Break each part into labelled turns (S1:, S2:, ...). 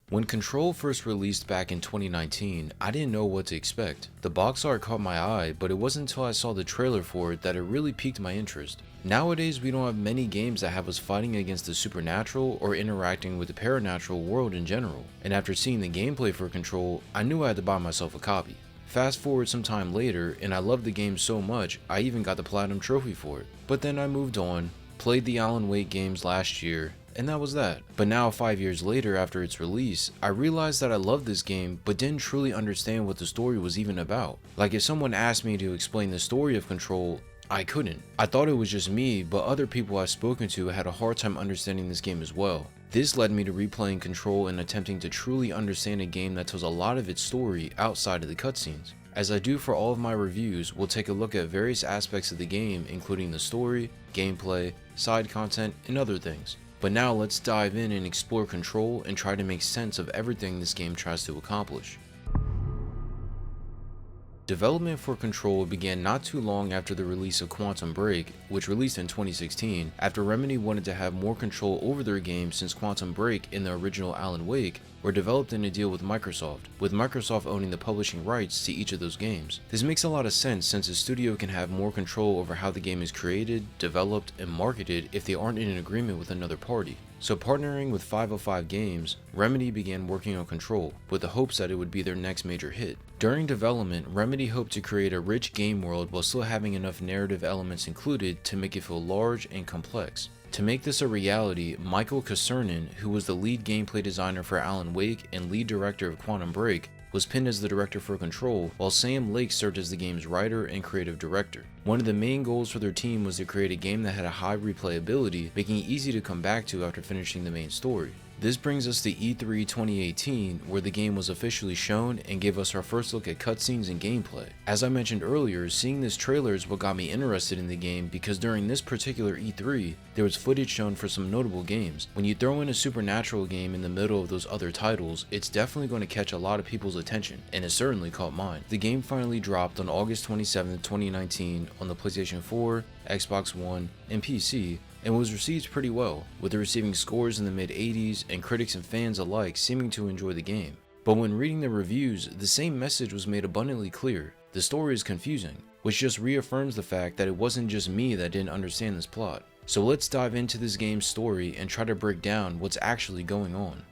S1: When Control first released back in 2019, I didn't know what to expect. The box art caught my eye, but it wasn't until I saw the trailer for it that it really piqued my interest. Nowadays, we don't have many games that have us fighting against the supernatural or interacting with the paranatural world in general, and after seeing the gameplay for Control, I knew I had to buy myself a copy. Fast forward some time later, and I loved the game so much, I even got the Platinum Trophy for it. But then I moved on, played the Alan Wake games last year, and that was that. But now 5 years later after its release, I realized that I loved this game but didn't truly understand what the story was even about. Like if someone asked me to explain the story of Control, I couldn't. I thought it was just me, but other people I've spoken to had a hard time understanding this game as well. This led me to replaying Control and attempting to truly understand a game that tells a lot of its story outside of the cutscenes. As I do for all of my reviews, we'll take a look at various aspects of the game, including the story, gameplay, side content, and other things. But now let's dive in and explore Control and try to make sense of everything this game tries to accomplish. Development for Control began not too long after the release of Quantum Break, which released in 2016, after Remedy wanted to have more control over their game since Quantum Break and the original Alan Wake were developed in a deal with Microsoft owning the publishing rights to each of those games. This makes a lot of sense since a studio can have more control over how the game is created, developed, and marketed if they aren't in an agreement with another party. So partnering with 505 Games, Remedy began working on Control, with the hopes that it would be their next major hit. During development, Remedy hoped to create a rich game world while still having enough narrative elements included to make it feel large and complex. To make this a reality, Michael Casernin, who was the lead gameplay designer for Alan Wake and lead director of Quantum Break, was pinned as the director for Control, while Sam Lake served as the game's writer and creative director. One of the main goals for their team was to create a game that had a high replayability, making it easy to come back to after finishing the main story. This brings us to E3 2018, where the game was officially shown and gave us our first look at cutscenes and gameplay. As I mentioned earlier, seeing this trailer is what got me interested in the game because during this particular E3, there was footage shown for some notable games. When you throw in a supernatural game in the middle of those other titles, it's definitely going to catch a lot of people's attention, and it certainly caught mine. The game finally dropped on August 27, 2019 on the PlayStation 4, Xbox One, and PC, and was received pretty well, with it receiving scores in the mid-80s and critics and fans alike seeming to enjoy the game. But when reading the reviews, the same message was made abundantly clear: the story is confusing, which just reaffirms the fact that it wasn't just me that didn't understand this plot. So let's dive into this game's story and try to break down what's actually going on.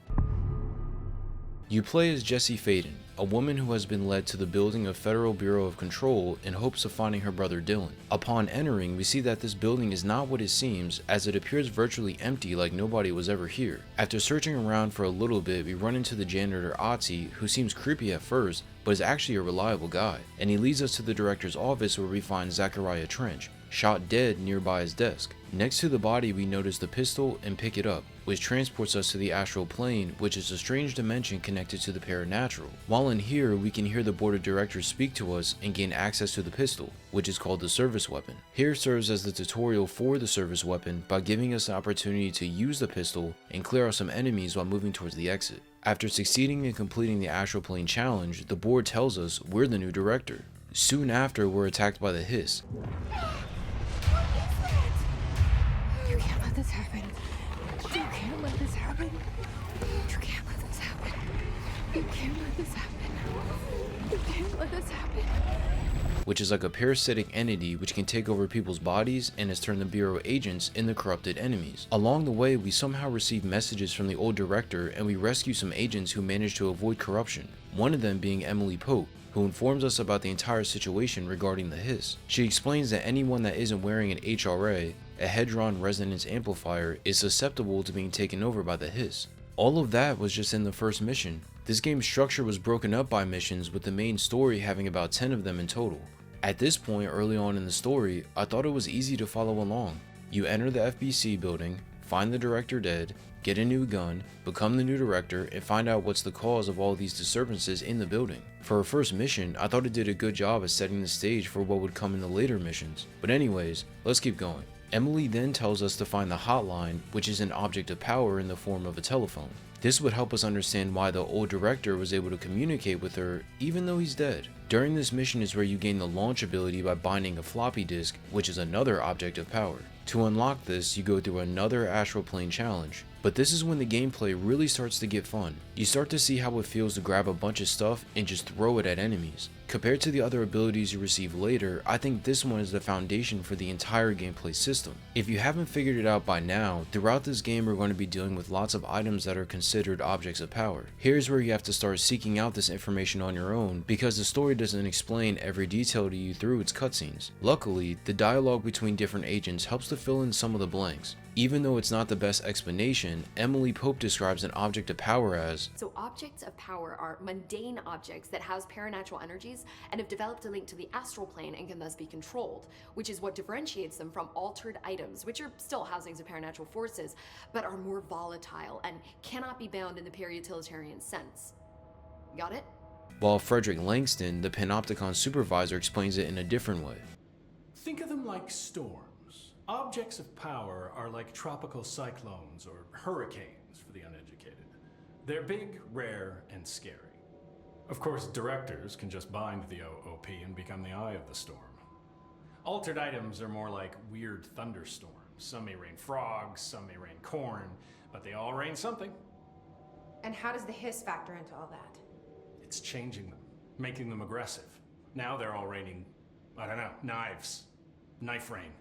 S1: You play as Jessie Faden, a woman who has been led to the building of Federal Bureau of Control in hopes of finding her brother Dylan. Upon entering, we see that this building is not what it seems, as it appears virtually empty, like nobody was ever here. After searching around for a little bit, we run into the janitor Otzi, who seems creepy at first, but is actually a reliable guy, and he leads us to the director's office where we find Zachariah Trench, shot dead nearby his desk. Next to the body, we notice the pistol and pick it up, which transports us to the astral plane, which is a strange dimension connected to the paranatural. While in here, we can hear the board of directors speak to us and gain access to the pistol, which is called the service weapon. Here serves as the tutorial for the service weapon by giving us the opportunity to use the pistol and clear out some enemies while moving towards the exit. After succeeding in completing the astral plane challenge, the board tells us we're the new director. Soon after, we're attacked by the hiss.
S2: You can't let this happen. You can't let this happen. You can't let this happen. You can't let this happen. You can't let this happen.
S1: Which is like a parasitic entity which can take over people's bodies and has turned the Bureau agents into corrupted enemies. Along the way, we somehow receive messages from the old director and we rescue some agents who manage to avoid corruption, one of them being Emily Pope, who informs us about the entire situation regarding the hiss. She explains that anyone that isn't wearing an HRA, a Hadron Resonance Amplifier, is susceptible to being taken over by the hiss. All of that was just in the first mission. This game's structure was broken up by missions, with the main story having about 10 of them in total. At this point early on in the story, I thought it was easy to follow along. You enter the FBC building, find the director dead, get a new gun, become the new director, and find out what's the cause of all these disturbances in the building. For a first mission, I thought it did a good job of setting the stage for what would come in the later missions. But anyways, let's keep going. Emily then tells us to find the hotline, which is an object of power in the form of a telephone. This would help us understand why the old director was able to communicate with her even though he's dead. During this mission is where you gain the launch ability by binding a floppy disk, which is another object of power. To unlock this, you go through another astral plane challenge, but But this is when the gameplay really starts to get fun. You start to see how it feels to grab a bunch of stuff and just throw it at enemies. Compared to the other abilities you receive later, I think this one is the foundation for the entire gameplay system. If you haven't figured it out by now, throughout this game we're going to be dealing with lots of items that are considered objects of power. Here's where you have to start seeking out this information on your own, because the story doesn't explain every detail to you through its cutscenes. Luckily, the dialogue between different agents helps to fill in some of the blanks. Even though it's not the best explanation, Emily Pope describes an object of power as,
S3: so objects of power are mundane objects that house paranatural energies and have developed a link to the astral plane and can thus be controlled, which is what differentiates them from altered items, which are still housings of paranatural forces, but are more volatile and cannot be bound in the pure utilitarian sense. Got it?
S1: while Frederick Langston, the Panopticon supervisor, explains it in a different way.
S4: Think of them like storms. Objects of power are like tropical cyclones or hurricanes for the uneducated. They're big, rare, and scary. Of course, directors can just bind the OOP and become the eye of the storm. Altered items are more like weird thunderstorms. Some may rain frogs, some may rain corn, but they all rain something.
S5: And how does the hiss factor into all that?
S4: It's changing them, making them aggressive. Now they're all raining, I don't know, knives. Knife rain.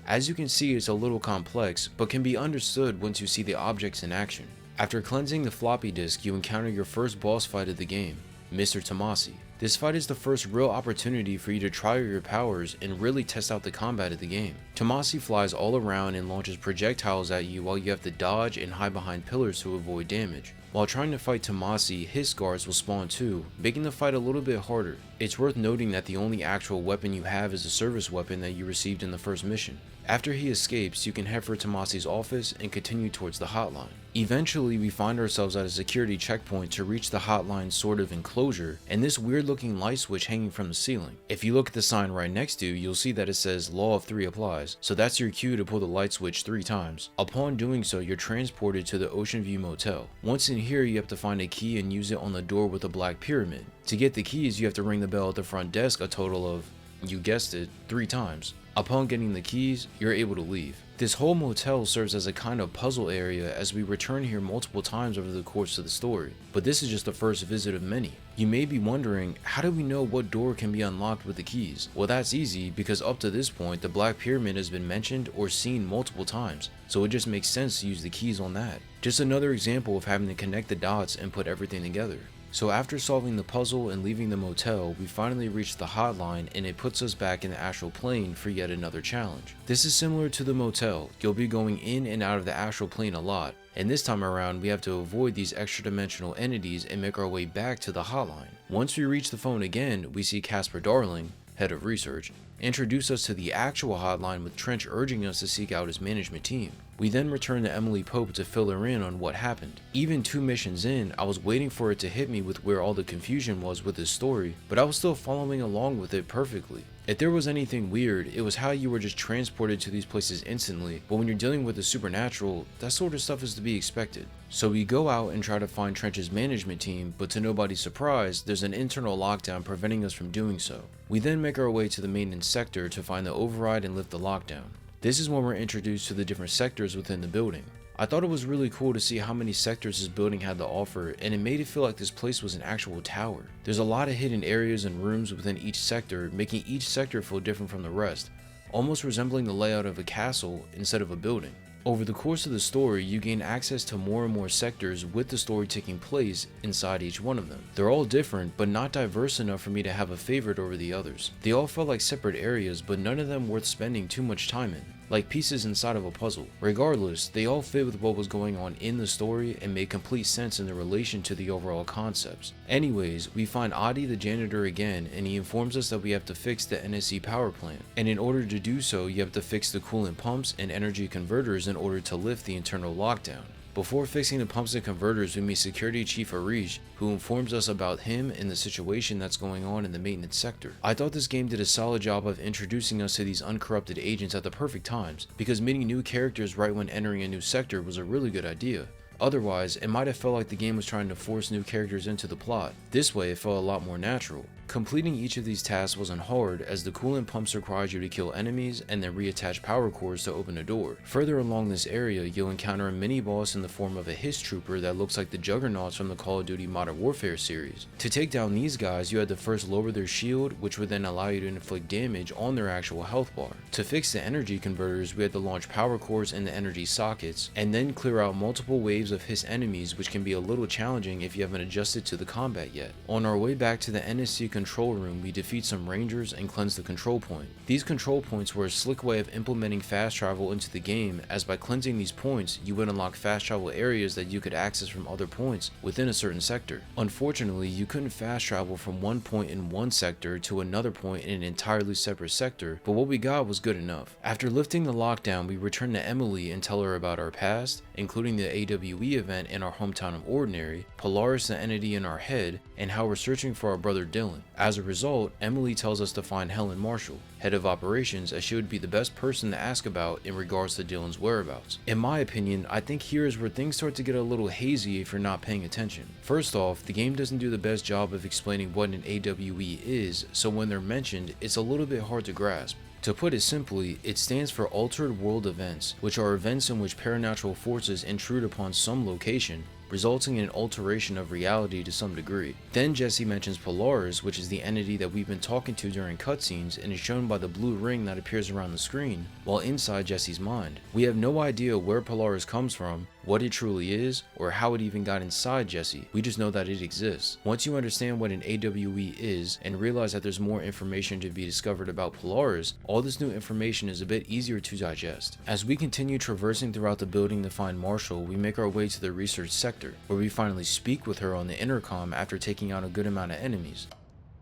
S1: As you can see, it's a little complex, but can be understood once you see the objects in action. After cleansing the floppy disk, you encounter your first boss fight of the game, Mr. Tomasi. This fight is the first real opportunity for you to try your powers and really test out the combat of the game. Tomasi flies all around and launches projectiles at you while you have to dodge and hide behind pillars to avoid damage. While trying to fight Tomasi, his guards will spawn too, making the fight a little bit harder. It's worth noting that the only actual weapon you have is a service weapon that you received in the first mission. After he escapes, you can head for Tomasi's office and continue towards the hotline. Eventually, we find ourselves at a security checkpoint to reach the hotline's sort of enclosure, and this weird looking light switch hanging from the ceiling. If you look at the sign right next to you, you'll see that it says Law of 3 applies, so that's your cue to pull the light switch 3 times. Upon doing so, you're transported to the Ocean View Motel. Once in here, you have to find a key and use it on the door with a black pyramid. To get the keys, you have to ring the bell at the front desk a total of, you guessed it, 3 times. Upon getting the keys, you're able to leave. This whole motel serves as a kind of puzzle area as we return here multiple times over the course of the story, but this is just the first visit of many. You may be wondering, how do we know what door can be unlocked with the keys? Well, that's easy, because up to this point the Black Pyramid has been mentioned or seen multiple times, so it just makes sense to use the keys on that. Just another example of having to connect the dots and put everything together. So after solving the puzzle and leaving the motel, we finally reach the hotline and it puts us back in the astral plane for yet another challenge. This is similar to the motel. You'll be going in and out of the astral plane a lot, and this time around we have to avoid these extra dimensional entities and make our way back to the hotline. Once we reach the phone again, we see Casper Darling, head of research, introduce us to the actual hotline with Trench urging us to seek out his management team. We then return to Emily Pope to fill her in on what happened. Even 2 missions in, I was waiting for it to hit me with where all the confusion was with his story, but I was still following along with it perfectly. If there was anything weird, it was how you were just transported to these places instantly, but when you're dealing with the supernatural, that sort of stuff is to be expected. So we go out and try to find Trench's management team, but to nobody's surprise, there's an internal lockdown preventing us from doing so. We then make our way to the maintenance sector to find the override and lift the lockdown. This is when we're introduced to the different sectors within the building. I thought it was really cool to see how many sectors this building had to offer, and it made it feel like this place was an actual tower. There's a lot of hidden areas and rooms within each sector, making each sector feel different from the rest, almost resembling the layout of a castle instead of a building. Over the course of the story, you gain access to more and more sectors with the story taking place inside each one of them. They're all different, but not diverse enough for me to have a favorite over the others. They all felt like separate areas, but none of them worth spending too much time in, like pieces inside of a puzzle. Regardless, they all fit with what was going on in the story and made complete sense in their relation to the overall concepts. Anyways, we find Adi the janitor again, and he informs us that we have to fix the NSC power plant, and in order to do so, you have to fix the coolant pumps and energy converters in order to lift the internal lockdown. Before fixing the pumps and converters, we meet Security Chief Arish, who informs us about him and the situation that's going on in the maintenance sector. I thought this game did a solid job of introducing us to these uncorrupted agents at the perfect times, because meeting new characters right when entering a new sector was a really good idea. Otherwise, it might have felt like the game was trying to force new characters into the plot. This way, it felt a lot more natural. Completing each of these tasks wasn't hard, as the coolant pumps required you to kill enemies and then reattach power cores to open a door. Further along this area, you'll encounter a mini boss in the form of a hiss trooper that looks like the juggernauts from the Call of Duty Modern Warfare series. To take down these guys, you had to first lower their shield, which would then allow you to inflict damage on their actual health bar. To fix the energy converters, we had to launch power cores into energy sockets, and then clear out multiple waves of hiss enemies, which can be a little challenging if you haven't adjusted to the combat yet. On our way back to the NSC control room, we defeat some rangers and cleanse the control point. These control points were a slick way of implementing fast travel into the game, as by cleansing these points, you would unlock fast travel areas that you could access from other points within a certain sector. Unfortunately, you couldn't fast travel from one point in one sector to another point in an entirely separate sector, but what we got was good enough. After lifting the lockdown, we return to Emily and tell her about our past, including the AWE event in our hometown of Ordinary, Polaris the entity in our head, and how we're searching for our brother Dylan. As a result, Emily tells us to find Helen Marshall, head of operations, as she would be the best person to ask about in regards to Dylan's whereabouts. In my opinion, I think here is where things start to get a little hazy if you're not paying attention. First off, the game doesn't do the best job of explaining what an AWE is, so when they're mentioned, it's a little bit hard to grasp. To put it simply, it stands for Altered World Events, which are events in which paranatural forces intrude upon some location, resulting in an alteration of reality to some degree. Then Jesse mentions Polaris, which is the entity that we've been talking to during cutscenes and is shown by the blue ring that appears around the screen while inside Jesse's mind. We have no idea where Polaris comes from, what it truly is, or how it even got inside Jesse. We just know that it exists. Once you understand what an AWE is and realize that there's more information to be discovered about Polaris, all this new information is a bit easier to digest. As we continue traversing throughout the building to find Marshall, we make our way to the research sector, where we finally speak with her on the intercom after taking out a good amount of enemies.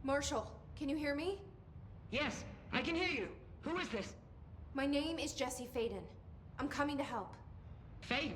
S5: Marshall, can you hear me?
S6: Yes, I can hear you. Who is this?
S5: My name is Jesse Faden. I'm coming to help.
S6: Faden.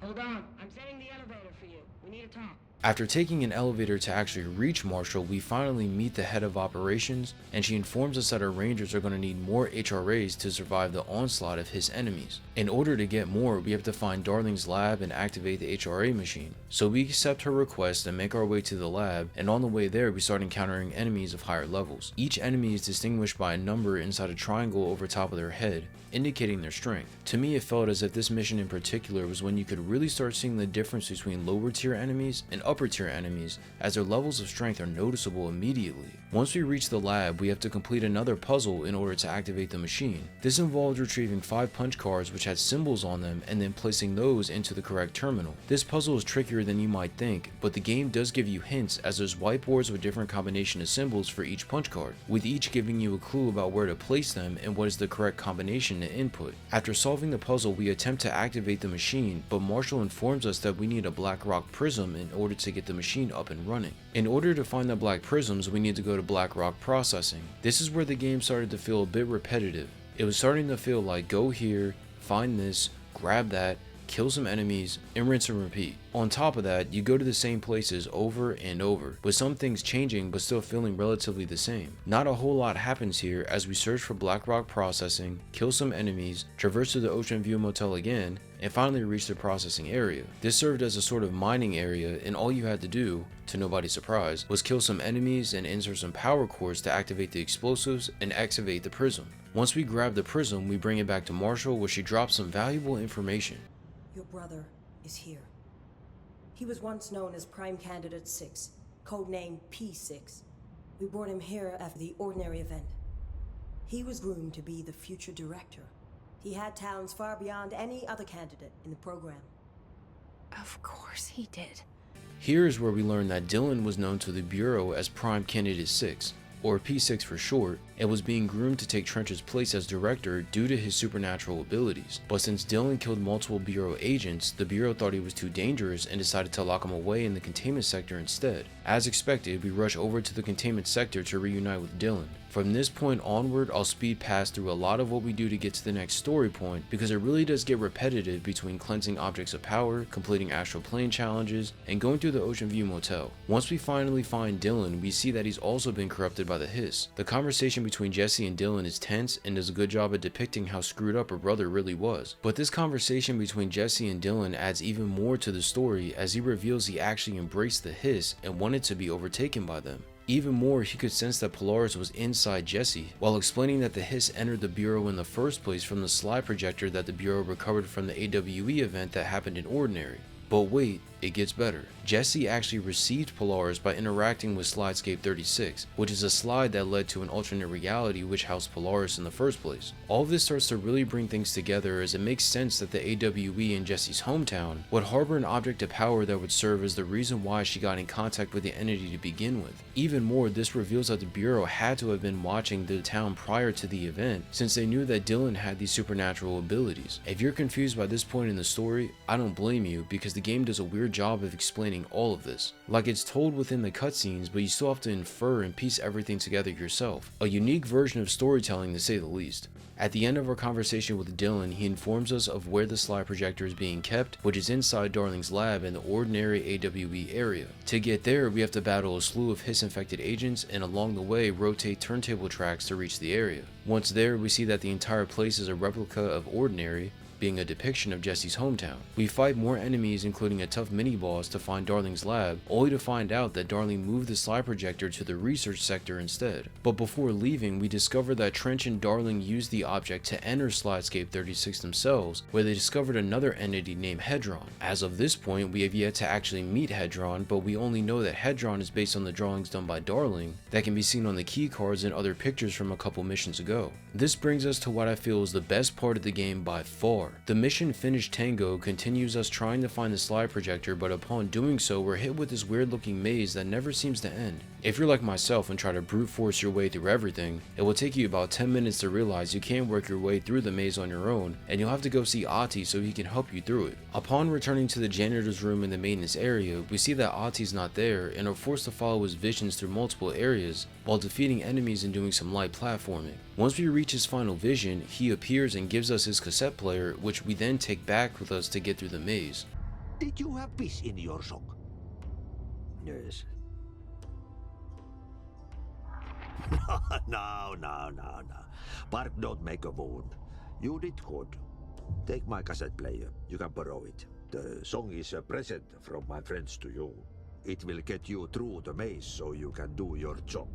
S6: Hold on, I'm setting the elevator for you. We need to talk.
S1: After taking an elevator to actually reach Marshall, we finally meet the head of operations, and she informs us that our rangers are going to need more HRAs to survive the onslaught of his enemies. In order to get more, we have to find Darling's lab and activate the HRA machine. So we accept her request and make our way to the lab, and on the way there we start encountering enemies of higher levels. Each enemy is distinguished by a number inside a triangle over top of their head, indicating their strength. To me, it felt as if this mission in particular was when you could really start seeing the difference between lower tier enemies and upper tier enemies, as their levels of strength are noticeable immediately. Once we reach the lab, we have to complete another puzzle in order to activate the machine. This involved retrieving 5 punch cards which had symbols on them and then placing those into the correct terminal. This puzzle is trickier than you might think, but the game does give you hints, as there's whiteboards with different combination of symbols for each punch card, with each giving you a clue about where to place them and what is the correct combination to input. After solving the puzzle, we attempt to activate the machine, but Marshall informs us that we need a black rock prism in order to get the machine up and running. In order to find the black prisms, we need to go to black rock processing. This is where the game started to feel a bit repetitive. It was starting to feel like go here, find this, grab that, kill some enemies, and rinse and repeat. On top of that, you go to the same places over and over, with some things changing but still feeling relatively the same. Not a whole lot happens here as we search for black rock processing, kill some enemies, traverse to the Ocean View Motel again, and finally reach the processing area. This served as a sort of mining area, and all you had to do, to nobody's surprise, was kill some enemies and insert some power cores to activate the explosives and activate the prism. Once we grab the prism, we bring it back to Marshall, where she drops some valuable information.
S7: Your brother is here. He was once known as Prime Candidate 6, codenamed P6. We brought him here after the Ordinary event. He was groomed to be the future director. He had talents far beyond any other candidate in the program.
S2: Of course he did.
S1: Here is where we learn that Dylan was known to the Bureau as Prime Candidate 6, or P6 for short, and was being groomed to take Trench's place as director due to his supernatural abilities. But since Dylan killed multiple Bureau agents, the Bureau thought he was too dangerous and decided to lock him away in the containment sector instead. As expected, we rush over to the containment sector to reunite with Dylan. From this point onward, I'll speed past through a lot of what we do to get to the next story point, because it really does get repetitive between cleansing objects of power, completing astral plane challenges, and going through the Ocean View Motel. Once we finally find Dylan, we see that he's also been corrupted by the hiss. The conversation between Jesse and Dylan is tense and does a good job at depicting how screwed up her brother really was. But this conversation between Jesse and Dylan adds even more to the story, as he reveals he actually embraced the hiss and wanted to be overtaken by them. Even more, he could sense that Polaris was inside Jesse, while explaining that the hiss entered the Bureau in the first place from the slide projector that the Bureau recovered from the AWE event that happened in Ordinary. But wait, it gets better. Jesse actually received Polaris by interacting with Slidescape 36, which is a slide that led to an alternate reality which housed Polaris in the first place. All of this starts to really bring things together, as it makes sense that the AWE in Jesse's hometown would harbor an object of power that would serve as the reason why she got in contact with the entity to begin with. Even more, this reveals that the Bureau had to have been watching the town prior to the event, since they knew that Dylan had these supernatural abilities. If you're confused by this point in the story, I don't blame you, because the game does a weird job of explaining all of this. Like, it's told within the cutscenes, but you still have to infer and piece everything together yourself. A unique version of storytelling, to say the least. At the end of our conversation with Dylan, he informs us of where the slide projector is being kept, which is inside Darling's lab in the Ordinary AWE area. To get there, we have to battle a slew of hiss-infected agents, and along the way rotate turntable tracks to reach the area. Once there, we see that the entire place is a replica of Ordinary, being a depiction of Jesse's hometown. We fight more enemies, including a tough mini-boss, to find Darling's lab, only to find out that Darling moved the slide projector to the research sector instead. But before leaving, we discover that Trench and Darling used the object to enter Slidescape 36 themselves, where they discovered another entity named Hedron. As of this point, we have yet to actually meet Hedron, but we only know that Hedron is based on the drawings done by Darling that can be seen on the key cards and other pictures from a couple missions ago. This brings us to what I feel is the best part of the game by far. The mission Finish Tango continues us trying to find the slide projector, but upon doing so, we're hit with this weird looking maze that never seems to end. If you're like myself and try to brute force your way through everything, it will take you about 10 minutes to realize you can't work your way through the maze on your own, and you'll have to go see Ati so he can help you through it. Upon returning to the janitor's room in the maintenance area, we see that Ati's not there and are forced to follow his visions through multiple areas while defeating enemies and doing some light platforming. Once we reach his final vision, he appears and gives us his cassette player, which we then take back with us to get through the maze.
S8: Did you have peace in your song? Yes. No. Bark don't make a wound. You did good. Take my cassette player. You can borrow it. The song is a present from my friends to you. It will get you through the maze so you can do your job.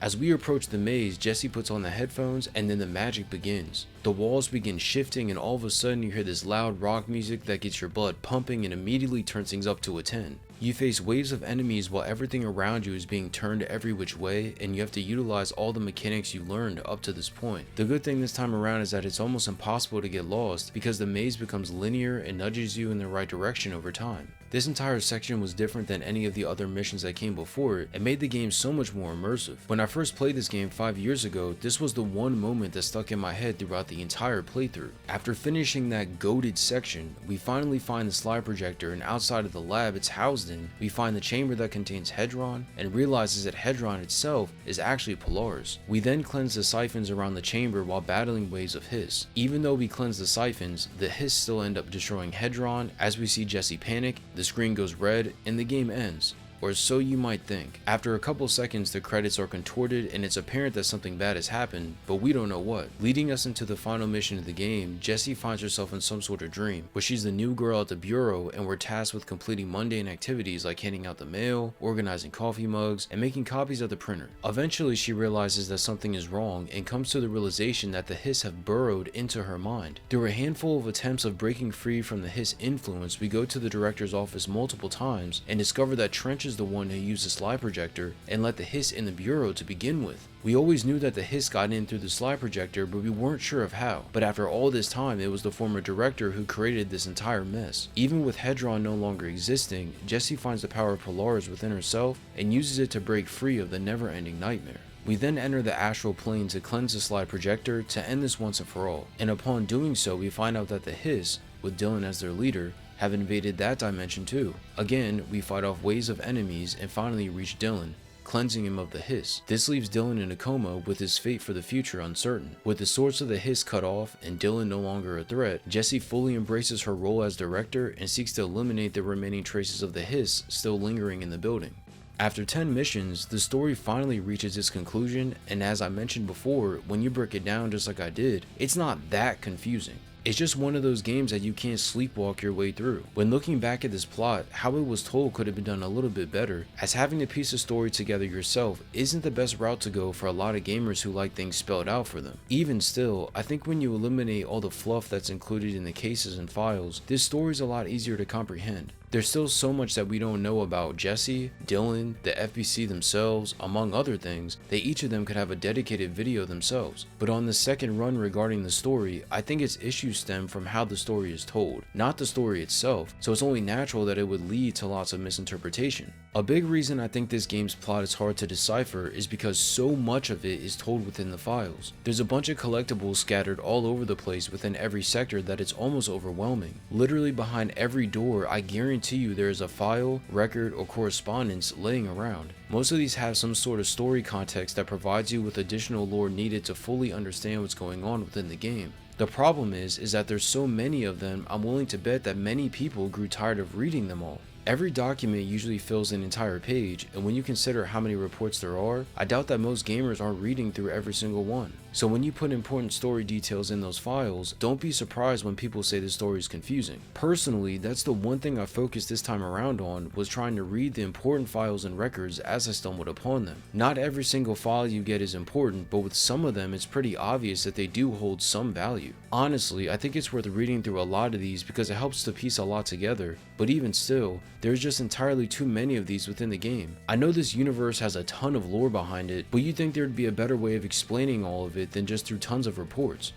S1: As we approach the maze, Jesse puts on the headphones and then the magic begins. The walls begin shifting and all of a sudden you hear this loud rock music that gets your blood pumping and immediately turns things up to a 10. You face waves of enemies while everything around you is being turned every which way, and you have to utilize all the mechanics you learned up to this point. The good thing this time around is that it's almost impossible to get lost because the maze becomes linear and nudges you in the right direction over time. This entire section was different than any of the other missions that came before it and made the game so much more immersive. When I first played this game 5 years ago, this was the one moment that stuck in my head throughout the entire playthrough. After finishing that goated section, we finally find the slide projector, and outside of the lab it's housed in, we find the chamber that contains Hedron and realizes that Hedron itself is actually Polaris. We then cleanse the siphons around the chamber while battling waves of hiss. Even though we cleanse the siphons, the hiss still end up destroying Hedron. As we see Jesse panic, the screen goes red and the game ends. Or so you might think. After a couple seconds, the credits are contorted and it's apparent that something bad has happened, but we don't know what. Leading us into the final mission of the game, Jessie finds herself in some sort of dream, where she's the new girl at the bureau and we're tasked with completing mundane activities like handing out the mail, organizing coffee mugs, and making copies of the printer. Eventually, she realizes that something is wrong and comes to the realization that the hiss have burrowed into her mind. Through a handful of attempts of breaking free from the hiss influence, we go to the director's office multiple times and discover that Trench is the one who used the slide projector and let the hiss in the bureau to begin with. We always knew that the hiss got in through the slide projector, but we weren't sure of how. But after all this time, it was the former director who created this entire mess. Even with Hedron no longer existing, Jessie finds the power of Polaris within herself and uses it to break free of the never-ending nightmare. We then enter the astral plane to cleanse the slide projector to end this once and for all. And upon doing so, we find out that the hiss, with Dylan as their leader, have invaded that dimension too. Again, we fight off waves of enemies and finally reach Dylan, cleansing him of the hiss. This leaves Dylan in a coma with his fate for the future uncertain. With the source of the hiss cut off and Dylan no longer a threat, Jessie fully embraces her role as director and seeks to eliminate the remaining traces of the hiss still lingering in the building. After 10 missions, the story finally reaches its conclusion, and as I mentioned before, when you break it down just like I did, it's not that confusing. It's just one of those games that you can't sleepwalk your way through. When looking back at this plot, how it was told could have been done a little bit better, as having to piece a story together yourself isn't the best route to go for a lot of gamers who like things spelled out for them. Even still, I think when you eliminate all the fluff that's included in the cases and files, this story is a lot easier to comprehend. There's still so much that we don't know about Jesse, Dylan, the FBC themselves, among other things, that each of them could have a dedicated video themselves. But on the second run regarding the story, I think its issues stem from how the story is told, not the story itself, so it's only natural that it would lead to lots of misinterpretation. A big reason I think this game's plot is hard to decipher is because so much of it is told within the files. There's a bunch of collectibles scattered all over the place within every sector that it's almost overwhelming. Literally behind every door, I guarantee you there is a file, record, or correspondence laying around. Most of these have some sort of story context that provides you with additional lore needed to fully understand what's going on within the game. The problem is that there's so many of them, I'm willing to bet that many people grew tired of reading them all. Every document usually fills an entire page, and when you consider how many reports there are, I doubt that most gamers aren't reading through every single one. So when you put important story details in those files, don't be surprised when people say the story is confusing. Personally, that's the one thing I focused this time around on, was trying to read the important files and records as I stumbled upon them. Not every single file you get is important, but with some of them it's pretty obvious that they do hold some value. Honestly, I think it's worth reading through a lot of these because it helps to piece a lot together, but even still, there's just entirely too many of these within the game. I know this universe has a ton of lore behind it, but you'd think there'd be a better way of explaining all of it than just through tons of reports.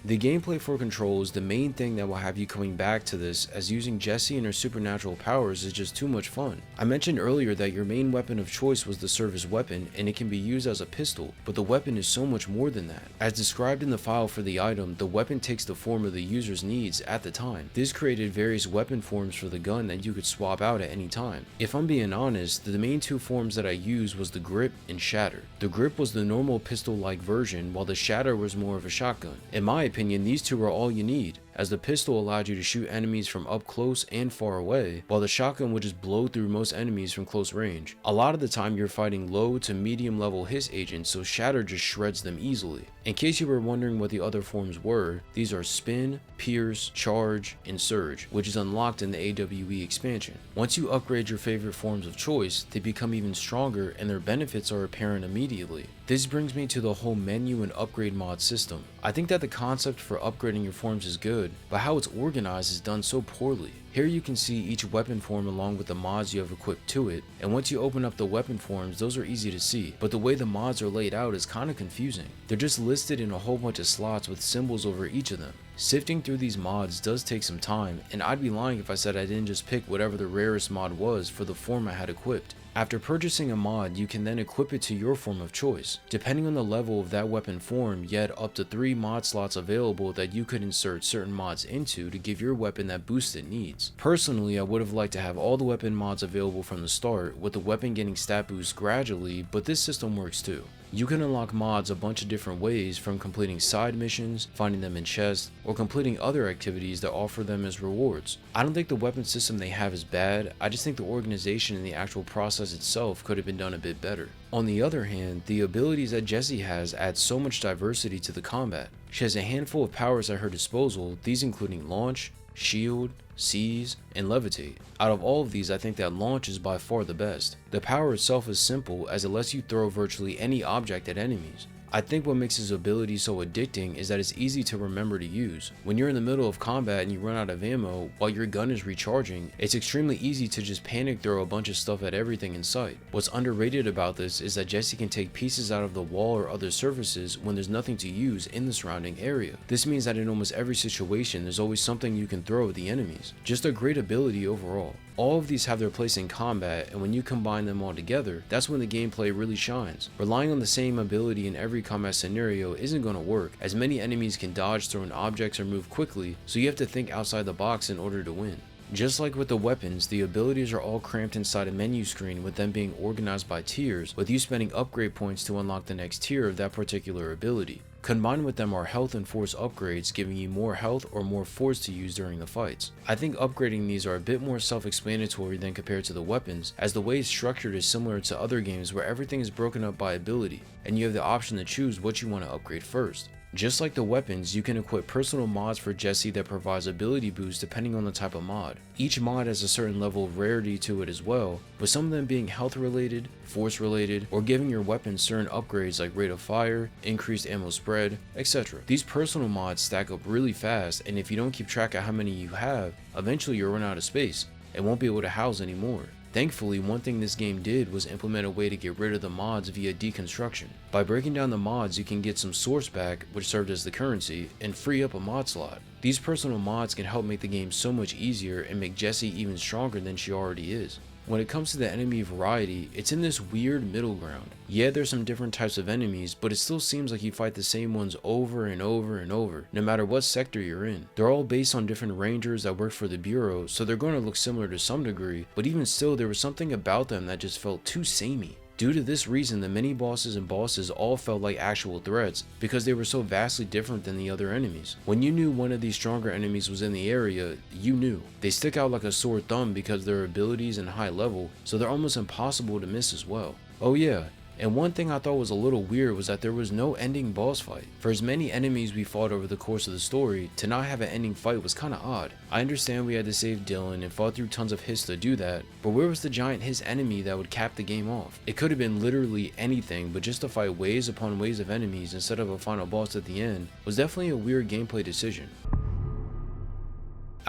S1: The gameplay for Control is the main thing that will have you coming back to this, as using Jessie and her supernatural powers is just too much fun. I mentioned earlier that your main weapon of choice was the service weapon, and it can be used as a pistol, but the weapon is so much more than that. As described in the file for the item, the weapon takes the form of the user's needs at the time. This created various weapon forms for the gun that you could swap out at any time. If I'm being honest, the main two forms that I used was the grip and shatter. The grip was the normal pistol-like version, while the shatter was more of a shotgun. In my opinion, these two are all you need, as the pistol allowed you to shoot enemies from up close and far away, while the shotgun would just blow through most enemies from close range. A lot of the time you're fighting low to medium level hiss agents, so shatter just shreds them easily. In case you were wondering what the other forms were, these are spin, pierce, charge, and surge, which is unlocked in the AWE expansion. Once you upgrade your favorite forms of choice, they become even stronger and their benefits are apparent immediately. This brings me to the whole menu and upgrade mod system. I think that the concept for upgrading your forms is good, but how it's organized is done so poorly. Here you can see each weapon form along with the mods you have equipped to it, and once you open up the weapon forms, those are easy to see, but the way the mods are laid out is kinda confusing. They're just listed in a whole bunch of slots with symbols over each of them. Sifting through these mods does take some time, and I'd be lying if I said I didn't just pick whatever the rarest mod was for the form I had equipped. After purchasing a mod, you can then equip it to your form of choice. Depending on the level of that weapon form, you had up to 3 mod slots available that you could insert certain mods into to give your weapon that boost it needs. Personally, I would have liked to have all the weapon mods available from the start, with the weapon getting stat boosts gradually, but this system works too. You can unlock mods a bunch of different ways, from completing side missions, finding them in chests, or completing other activities that offer them as rewards. I don't think the weapon system they have is bad, I just think the organization and the actual process itself could have been done a bit better. On the other hand, the abilities that Jessie has add so much diversity to the combat. She has a handful of powers at her disposal, these including launch, shield, seize, and levitate. Out of all of these, I think that launch is by far the best. The power itself is simple, as it lets you throw virtually any object at enemies. I think what makes his ability so addicting is that it's easy to remember to use. When you're in the middle of combat and you run out of ammo while your gun is recharging, it's extremely easy to just panic throw a bunch of stuff at everything in sight. What's underrated about this is that Jessie can take pieces out of the wall or other surfaces when there's nothing to use in the surrounding area. This means that in almost every situation, there's always something you can throw at the enemies. Just a great ability overall. All of these have their place in combat, and when you combine them all together, that's when the gameplay really shines. Relying on the same ability in every combat scenario isn't going to work, as many enemies can dodge thrown objects or move quickly, so you have to think outside the box in order to win. Just like with the weapons, the abilities are all cramped inside a menu screen, with them being organized by tiers, with you spending upgrade points to unlock the next tier of that particular ability. Combined with them are health and force upgrades, giving you more health or more force to use during the fights. I think upgrading these are a bit more self-explanatory than compared to the weapons, as the way it's structured is similar to other games where everything is broken up by ability, and you have the option to choose what you want to upgrade first. Just like the weapons, you can equip personal mods for Jesse that provides ability boosts depending on the type of mod. Each mod has a certain level of rarity to it as well, with some of them being health related, force related, or giving your weapon certain upgrades like rate of fire, increased ammo spread, etc. These personal mods stack up really fast, and if you don't keep track of how many you have, eventually you'll run out of space and won't be able to house anymore. Thankfully, one thing this game did was implement a way to get rid of the mods via deconstruction. By breaking down the mods, you can get some source back, which served as the currency, and free up a mod slot. These personal mods can help make the game so much easier and make Jessie even stronger than she already is. When it comes to the enemy variety, it's in this weird middle ground. Yeah, there's some different types of enemies, but it still seems like you fight the same ones over and over and over, no matter what sector you're in. They're all based on different rangers that work for the Bureau, so they're going to look similar to some degree, but even still, there was something about them that just felt too samey. Due to this reason, the mini bosses and bosses all felt like actual threats because they were so vastly different than the other enemies. When you knew one of these stronger enemies was in the area, you knew. They stick out like a sore thumb because their abilities and high level, so they're almost impossible to miss as well. Oh yeah, and one thing I thought was a little weird was that there was no ending boss fight. For as many enemies we fought over the course of the story, to not have an ending fight was kinda odd. I understand we had to save Dylan and fought through tons of Hiss to do that, but where was the giant Hiss enemy that would cap the game off? It could have been literally anything, but just to fight waves upon waves of enemies instead of a final boss at the end was definitely a weird gameplay decision.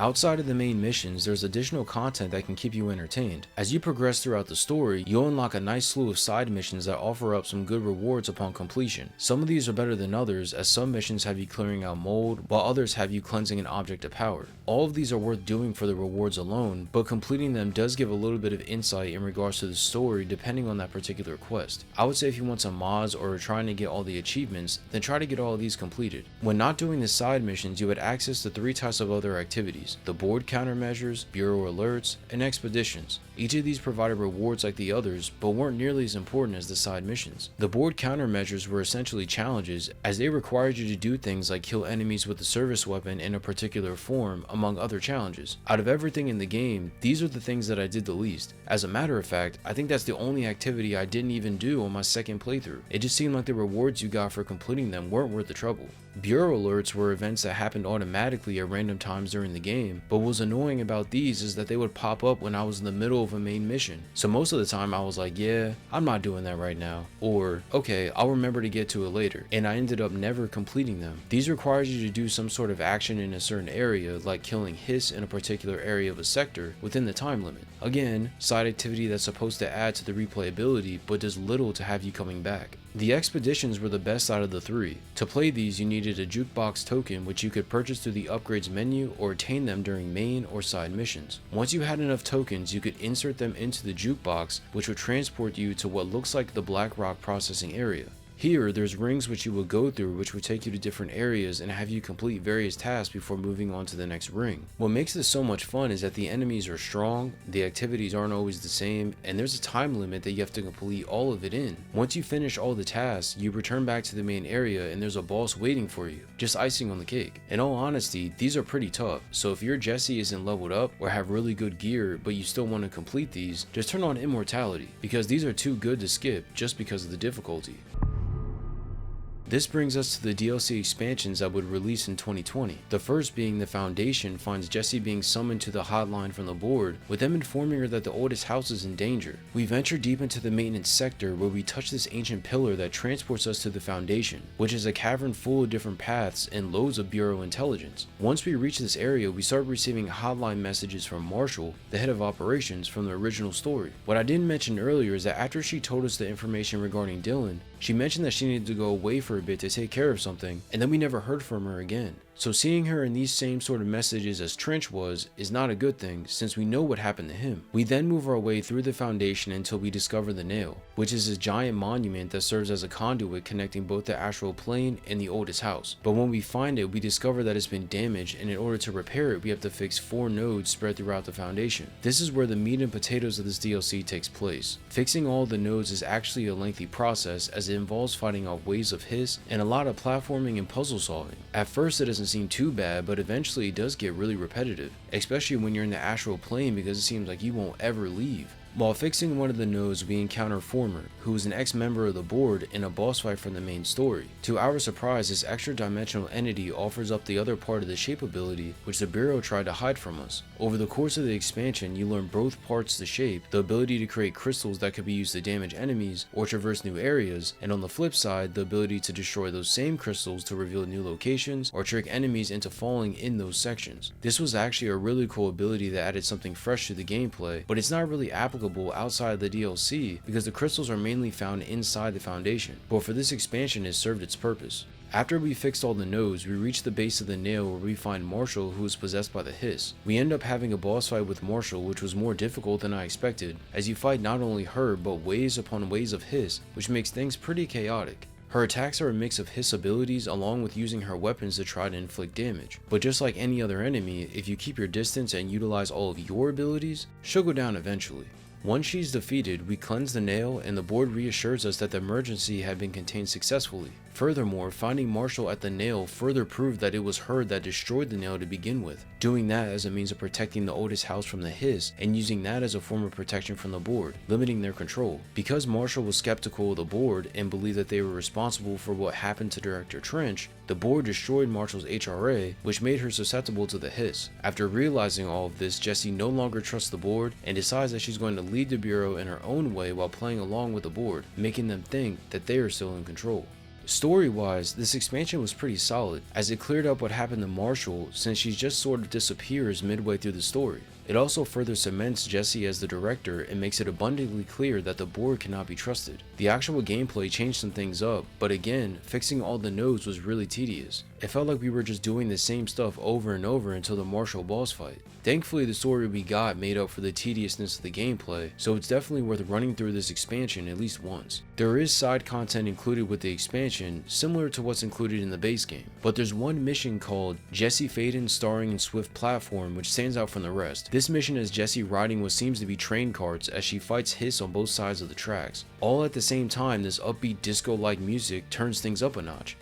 S1: Outside of the main missions, there's additional content that can keep you entertained. As you progress throughout the story, you'll unlock a nice slew of side missions that offer up some good rewards upon completion. Some of these are better than others, as some missions have you clearing out mold, while others have you cleansing an object of power. All of these are worth doing for the rewards alone, but completing them does give a little bit of insight in regards to the story depending on that particular quest. I would say if you want some mods or are trying to get all the achievements, then try to get all of these completed. When not doing the side missions, you had access to 3 types of other activities: the board countermeasures, bureau alerts, and expeditions. Each of these provided rewards like the others, but weren't nearly as important as the side missions. The board countermeasures were essentially challenges, as they required you to do things like kill enemies with a service weapon in a particular form, among other challenges. Out of everything in the game, these are the things that I did the least. As a matter of fact, I think that's the only activity I didn't even do on my second playthrough. It just seemed like the rewards you got for completing them weren't worth the trouble. Bureau alerts were events that happened automatically at random times during the game, but what was annoying about these is that they would pop up when I was in the middle of a main mission. So most of the time I was like, yeah, I'm not doing that right now, or okay, I'll remember to get to it later, and I ended up never completing them. These required you to do some sort of action in a certain area, like killing Hiss in a particular area of a sector within the time limit. Again, side activity that's supposed to add to the replayability, but does little to have you coming back. The expeditions were the best out of the 3. To play these, you needed a jukebox token, which you could purchase through the upgrades menu or attain them during main or side missions. Once you had enough tokens, you could insert them into the jukebox, which would transport you to what looks like the Black Rock processing area. Here, there's rings which you will go through, which would take you to different areas and have you complete various tasks before moving on to the next ring. What makes this so much fun is that the enemies are strong, the activities aren't always the same, and there's a time limit that you have to complete all of it in. Once you finish all the tasks, you return back to the main area and there's a boss waiting for you, just icing on the cake. In all honesty, these are pretty tough, so if your Jesse isn't leveled up or have really good gear but you still want to complete these, just turn on Immortality, because these are too good to skip just because of the difficulty. This brings us to the DLC expansions that would release in 2020. The first being the Foundation finds Jessie being summoned to the hotline from the board, with them informing her that the oldest house is in danger. We venture deep into the maintenance sector where we touch this ancient pillar that transports us to the Foundation, which is a cavern full of different paths and loads of Bureau intelligence. Once we reach this area, we start receiving hotline messages from Marshall, the head of operations from the original story. What I didn't mention earlier is that after she told us the information regarding Dylan, she mentioned that she needed to go away for a bit to take care of something, and then we never heard from her again. So seeing her in these same sort of messages as Trench was is not a good thing, since we know what happened to him. We then move our way through the Foundation until we discover the Nail, which is a giant monument that serves as a conduit connecting both the astral plane and the oldest house. But when we find it, we discover that it's been damaged, and in order to repair it, we have to fix 4 nodes spread throughout the Foundation. This is where the meat and potatoes of this DLC takes place. Fixing all the nodes is actually a lengthy process, as it involves fighting off waves of Hiss and a lot of platforming and puzzle solving. At first it doesn't seem too bad, but eventually it does get really repetitive, especially when you're in the astral plane, because it seems like you won't ever leave. While fixing one of the nodes, we encounter Former, who is an ex-member of the board in a boss fight from the main story. To our surprise, this extra-dimensional entity offers up the other part of the shape ability, which the Bureau tried to hide from us. Over the course of the expansion, you learn both parts of the shape, the ability to create crystals that could be used to damage enemies or traverse new areas, and on the flip side, the ability to destroy those same crystals to reveal new locations or trick enemies into falling in those sections. This was actually a really cool ability that added something fresh to the gameplay, but it's not really applicable outside of the DLC because the crystals are mainly found inside the Foundation, but for this expansion it served its purpose. After we fixed all the nodes, we reach the base of the nail where we find Marshall, who is possessed by the hiss. We end up having a boss fight with Marshall, which was more difficult than I expected, as you fight not only her but waves upon waves of hiss, which makes things pretty chaotic. Her attacks are a mix of hiss abilities along with using her weapons to try to inflict damage, but just like any other enemy, if you keep your distance and utilize all of your abilities, she'll go down eventually. Once she's defeated, we cleanse the nail and the board reassures us that the emergency had been contained successfully. Furthermore, finding Marshall at the nail further proved that it was her that destroyed the nail to begin with, doing that as a means of protecting the Otis house from the hiss and using that as a form of protection from the board, limiting their control. Because Marshall was skeptical of the board and believed that they were responsible for what happened to Director Trench, the board destroyed Marshall's HRA, which made her susceptible to the hiss. After realizing all of this, Jessie no longer trusts the board and decides that she's going to lead the Bureau in her own way while playing along with the board, making them think that they are still in control. Story-wise, this expansion was pretty solid, as it cleared up what happened to Marshall since she just sort of disappears midway through the story. It also further cements Jessie as the director and makes it abundantly clear that the board cannot be trusted. The actual gameplay changed some things up, but again, fixing all the nodes was really tedious. It felt like we were just doing the same stuff over and over until the Marshall boss fight. Thankfully, the story we got made up for the tediousness of the gameplay, so it's definitely worth running through this expansion at least once. There is side content included with the expansion, similar to what's included in the base game, but there's one mission called Jesse Faden Starring in Swift Platform which stands out from the rest. This mission has Jessie riding what seems to be train carts as she fights hiss on both sides of the tracks. All at the same time, this upbeat disco-like music turns things up a notch.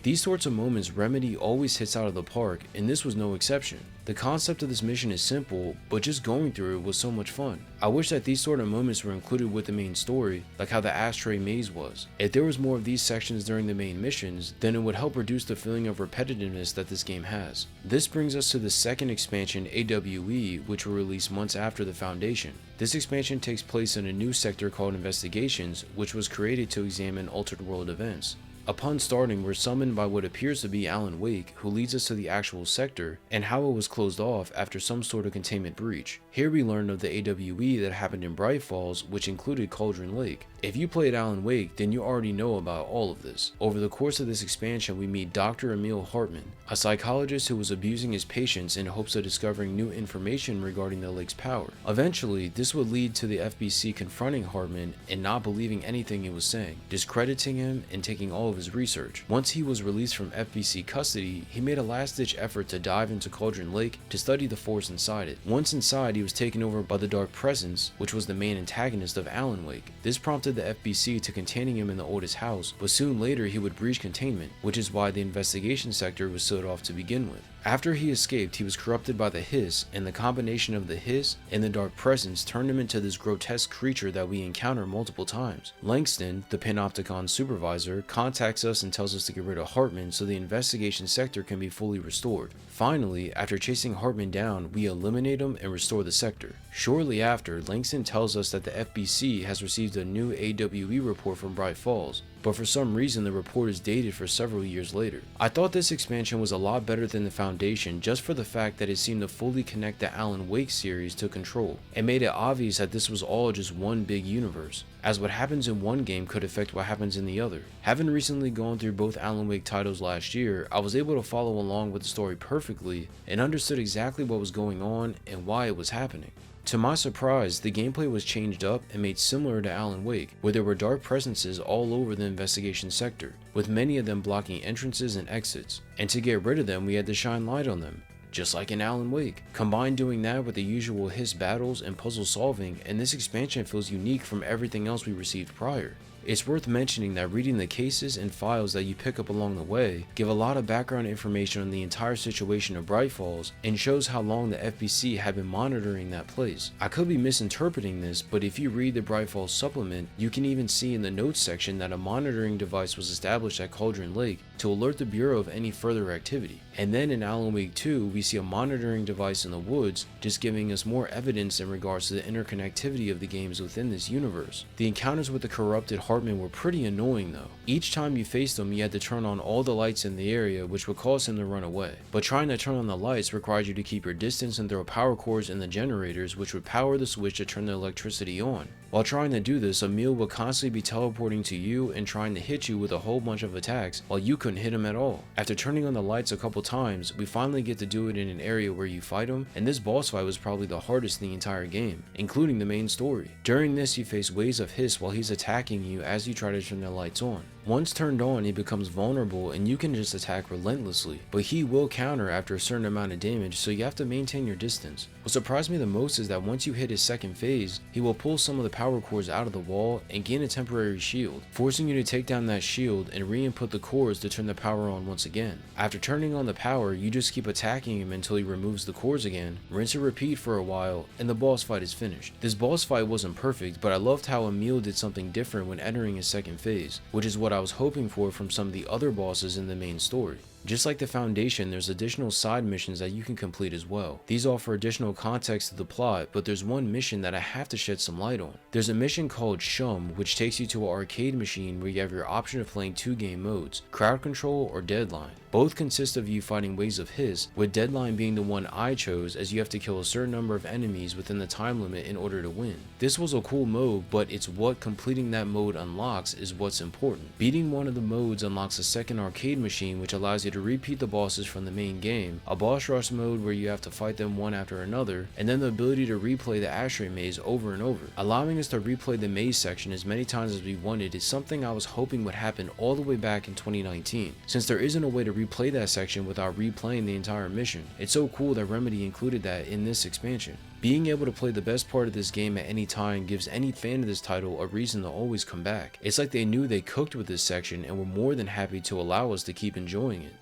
S1: These sorts of moments Remedy always hits out of the park, and this was no exception. The concept of this mission is simple, but just going through it was so much fun. I wish that these sort of moments were included with the main story, like how the ashtray maze was. If there was more of these sections during the main missions, then it would help reduce the feeling of repetitiveness that this game has. This brings us to the second expansion, AWE, which will release months after the Foundation. This expansion takes place in a new sector called Investigations, which was created to examine altered world events. Upon starting, we're summoned by what appears to be Alan Wake, who leads us to the actual sector and how it was closed off after some sort of containment breach. Here we learn of the AWE that happened in Bright Falls, which included Cauldron Lake. If you played Alan Wake, then you already know about all of this. Over the course of this expansion, we meet Dr. Emil Hartman, a psychologist who was abusing his patients in hopes of discovering new information regarding the lake's power. Eventually, this would lead to the FBC confronting Hartman and not believing anything he was saying, discrediting him and taking all of his research. Once he was released from FBC custody, he made a last-ditch effort to dive into Cauldron Lake to study the force inside it. Once inside, he was taken over by the Dark Presence, which was the main antagonist of Alan Wake. This prompted the FBC to containing him in the Otis house, but soon later he would breach containment, which is why the investigation sector was sealed off to begin with. After he escaped, he was corrupted by the hiss, and the combination of the hiss and the Dark Presence turned him into this grotesque creature that we encounter multiple times. Langston, the Panopticon supervisor, contacts us and tells us to get rid of Hartman so the investigation sector can be fully restored. Finally, after chasing Hartman down, we eliminate him and restore the sector. Shortly after, Langston tells us that the FBC has received a new AWE report from Bright Falls, but for some reason the report is dated for several years later. I thought this expansion was a lot better than the Foundation just for the fact that it seemed to fully connect the Alan Wake series to Control, and made it obvious that this was all just one big universe, as what happens in one game could affect what happens in the other. Having recently gone through both Alan Wake titles last year, I was able to follow along with the story perfectly and understood exactly what was going on and why it was happening. To my surprise, the gameplay was changed up and made similar to Alan Wake, where there were dark presences all over the investigation sector, with many of them blocking entrances and exits, and to get rid of them we had to shine light on them, just like in Alan Wake. Combine doing that with the usual hiss battles and puzzle solving, and this expansion feels unique from everything else we received prior. It's worth mentioning that reading the cases and files that you pick up along the way give a lot of background information on the entire situation of Bright Falls and shows how long the FBC had been monitoring that place. I could be misinterpreting this, but if you read the Bright Falls supplement, you can even see in the notes section that a monitoring device was established at Cauldron Lake to alert the Bureau of any further activity. And then in Alan Wake 2, we see a monitoring device in the woods, just giving us more evidence in regards to the interconnectivity of the games within this universe. The encounters with the corrupted Hartman were pretty annoying though. Each time you faced them, you had to turn on all the lights in the area, which would cause him to run away. But trying to turn on the lights required you to keep your distance and throw power cores in the generators, which would power the switch to turn the electricity on. While trying to do this, Emil would constantly be teleporting to you and trying to hit you with a whole bunch of attacks while you couldn't hit him at all. After turning on the lights a couple times, we finally get to do it in an area where you fight him, and this boss fight was probably the hardest in the entire game, including the main story. During this, you face waves of hiss while he's attacking you as you try to turn the lights on. Once turned on, he becomes vulnerable and you can just attack relentlessly, but he will counter after a certain amount of damage, so you have to maintain your distance. What surprised me the most is that once you hit his second phase, he will pull some of the power cores out of the wall and gain a temporary shield, forcing you to take down that shield and re-input the cores to turn the power on once again. After turning on the power, you just keep attacking him until he removes the cores again, rinse and repeat for a while, and the boss fight is finished. This boss fight wasn't perfect, but I loved how Emil did something different when entering his second phase, which is what I was hoping for from some of the other bosses in the main story. Just like the Foundation, there's additional side missions that you can complete as well. These offer additional context to the plot, but there's one mission that I have to shed some light on. There's a mission called Shum, which takes you to an arcade machine where you have your option of playing two game modes, Crowd Control or Deadline. Both consist of you fighting waves of hiss, with Deadline being the one I chose as you have to kill a certain number of enemies within the time limit in order to win. This was a cool mode, but it's what completing that mode unlocks is what's important. Beating one of the modes unlocks a second arcade machine, which allows you to repeat the bosses from the main game, a boss rush mode where you have to fight them one after another, and then the ability to replay the ashtray maze over and over. Allowing us to replay the maze section as many times as we wanted is something I was hoping would happen all the way back in 2019. Since there isn't a way to replay that section without replaying the entire mission, it's so cool that Remedy included that in this expansion. Being able to play the best part of this game at any time gives any fan of this title a reason to always come back. It's like they knew they cooked with this section and were more than happy to allow us to keep enjoying it.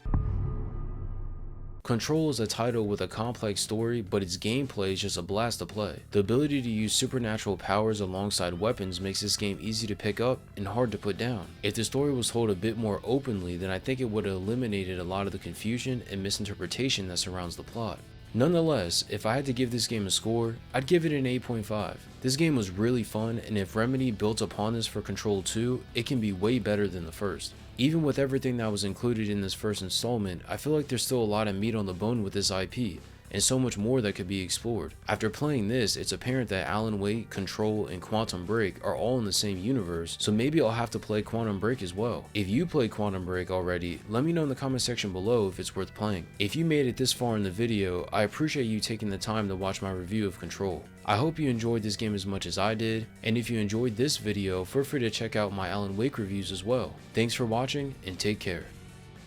S1: Control is a title with a complex story, but its gameplay is just a blast to play. The ability to use supernatural powers alongside weapons makes this game easy to pick up and hard to put down. If the story was told a bit more openly, then I think it would have eliminated a lot of the confusion and misinterpretation that surrounds the plot. Nonetheless, if I had to give this game a score, I'd give it an 8.5. This game was really fun, and if Remedy built upon this for Control 2, it can be way better than the first. Even with everything that was included in this first installment, I feel like there's still a lot of meat on the bone with this IP, and so much more that could be explored. After playing this, it's apparent that Alan Wake, Control, and Quantum Break are all in the same universe, so maybe I'll have to play Quantum Break as well. If you played Quantum Break already, let me know in the comment section below if it's worth playing. If you made it this far in the video, I appreciate you taking the time to watch my review of Control. I hope you enjoyed this game as much as I did, and if you enjoyed this video, feel free to check out my Alan Wake reviews as well. Thanks for watching, and take care.